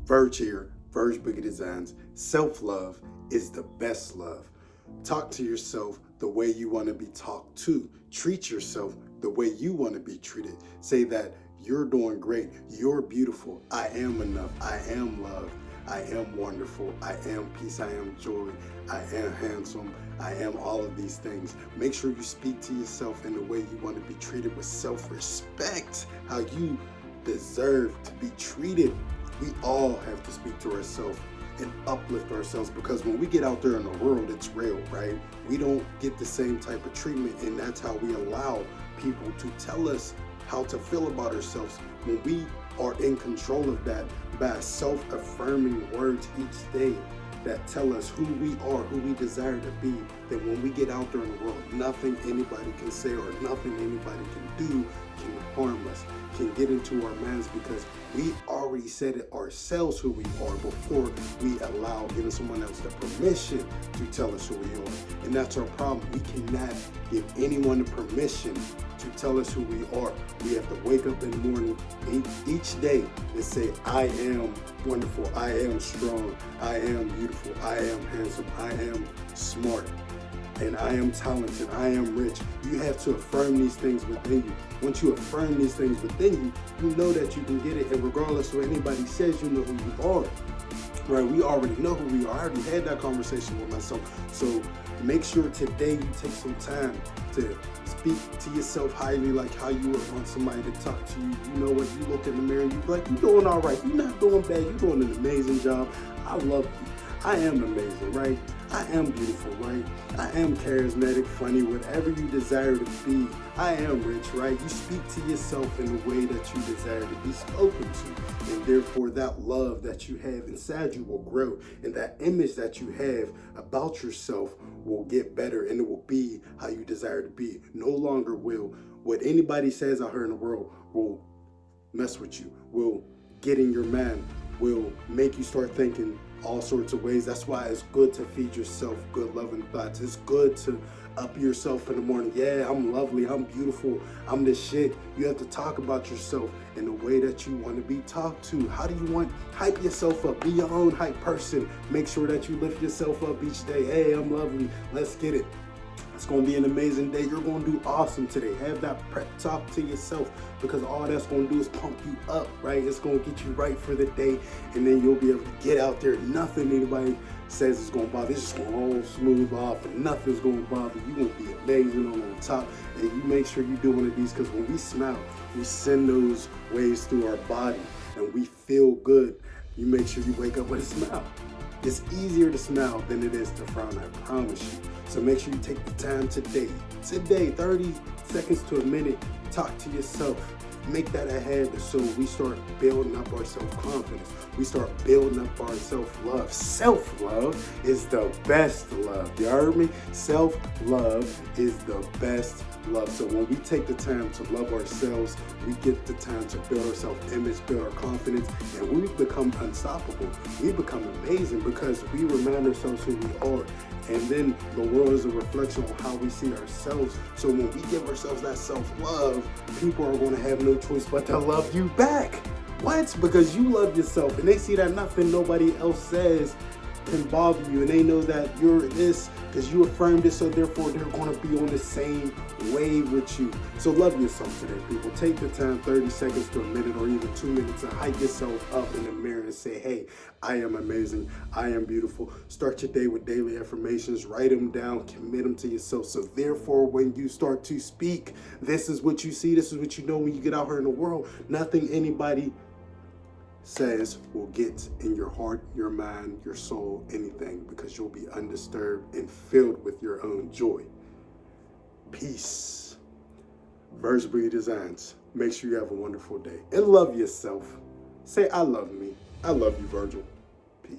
Verge here, Verge Boogie Designs. Self-love is the best love. Talk to yourself the way you want to be talked to. Treat yourself the way you want to be treated. Say that you're doing great, you're beautiful, I am enough, I am love, I am wonderful, I am peace, I am joy, I am handsome, I am all of these things. Make sure you speak to yourself in the way you want to be treated, with self-respect, how you deserve to be treated. We all have to speak to ourselves and uplift ourselves, because when we get out there in the world, it's real, right? We don't get the same type of treatment, and that's how we allow people to tell us how to feel about ourselves. When we are in control of that by self-affirming words each day that tell us who we are, who we desire to be, then when we get out there in the world, nothing anybody can say or nothing anybody can do can harm us, can get into our minds, because we already said it ourselves who we are before we allow giving someone else the permission to tell us who we are. And that's our problem. We cannot give anyone the permission to tell us who we are. We have to wake up in the morning each day and say, I am wonderful, I am strong, I am beautiful, I am handsome, I am smart, and I am talented, I am rich. You have to affirm these things within you. Once you affirm these things within you, you know that you can get it, and regardless of what anybody says, you know who you are. Right? We already know who we are. I already had that conversation with myself. So make sure today you take some time to speak to yourself highly, like how you would want somebody to talk to you. You know what? You look in the mirror and you're like, you're doing all right. You're not doing bad. You're doing an amazing job. I love you. I am amazing, right? I am beautiful, right? I am charismatic, funny, whatever you desire to be. I am rich, right? You speak to yourself in the way that you desire to be spoken to. And therefore, that love that you have inside you will grow. And that image that you have about yourself will get better, and it will be how you desire to be. No longer will what anybody says out here in the world will mess with you, will get in your mind, will make you start thinking all sorts of ways. That's why it's good to feed yourself good loving thoughts. It's good to up yourself in the morning. Yeah, I'm lovely, I'm beautiful, I'm the shit. You have to talk about yourself in the way that you want to be talked to. How do you want? Hype yourself up. Be your own hype person. Make sure that you lift yourself up each day. Hey, I'm lovely. Let's get it. It's going to be an amazing day. You're going to do awesome today. Have that prep talk to yourself, because all that's going to do is pump you up, right? It's going to get you right for the day, and then you'll be able to get out there. Nothing anybody says is going to bother. It's just going to roll smooth off, and nothing's going to bother you. You're going to be amazing on top, and you make sure you do one of these, because when we smile, we send those waves through our body, and we feel good. You make sure you wake up with a smile. It's easier to smile than it is to frown, I promise you. So make sure you take the time today, 30 seconds to a minute, talk to yourself. Make that a habit, so we start building up our self-confidence. We start building up our self-love. Self-love is the best love. You heard me? Self-love is the best love. So when we take the time to love ourselves, we get the time to build our self-image, build our confidence, and we become unstoppable. We become amazing, because we remind ourselves who we are. And then the world is a reflection on how we see ourselves. So when we give ourselves that self-love, people are going to have no choice but to love you back. What? Because you love yourself, and they see that nothing nobody else says can bother you, and they know that you're this because you affirmed it, so therefore they're going to be on the same wave with you. So love yourself today, people. Take the time, 30 seconds to a minute or even 2 minutes, to hype yourself up in the mirror and say, hey, I am amazing, I am beautiful. Start your day with daily affirmations. Write them down, commit them to yourself. So therefore, when you start to speak, this is what you see, this is what you know when you get out here in the world. Nothing anybody says will get in your heart, your mind, your soul, anything, because you'll be undisturbed and filled with your own joy. Peace. Verge Boogi Designs. Make sure you have a wonderful day and love yourself. Say, I love me. I love you, Virgil.